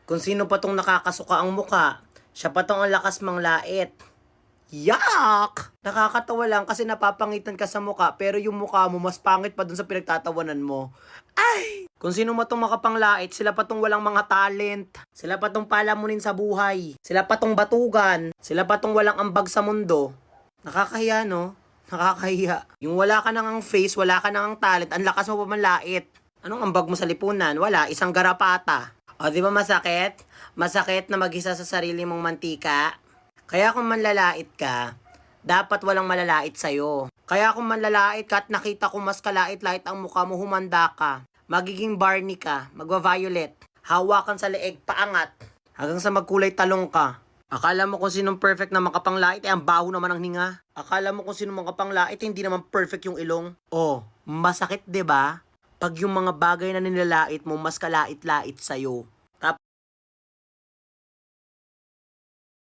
Kung sino pa tong nakakasuka ang muka, siya pa tong ang lakas manglait. Yak! Nakakatawa lang kasi napapangitan ka sa muka pero yung muka mo mas pangit pa dun sa pinagtatawanan mo. Ay! Kung sino man tong makapanglait, sila pa tong walang mga talent. Sila pa tong palamunin sa buhay. Sila pa tong batugan. Sila pa tong walang ambag sa mundo. Nakakahiya, no? Nakakahiya. Yung wala ka nang face, wala ka nang talent, ang lakas mo pa manlait. Anong ambag mo sa lipunan? Wala, isang garapata. O, di ba masakit? Masakit na mag-isa sa sarili mong mantika? Kaya kung manlalait ka, dapat walang malalait sa'yo. Kaya kung manlalait ka at nakita ko mas kalait-lait ang mukha mo, humanda ka. Magiging Barney ka, magwa-violet. Hawakan sa leeg, paangat. Hanggang sa magkulay talong ka. Akala mo kung sinong perfect na makapanglait, ang baho naman ang hinga. Akala mo kung sinong makapanglait, hindi naman perfect yung ilong. Oh, masakit 'di ba? Pag yung mga bagay na nilalait mo mas kalait-lait sa'yo.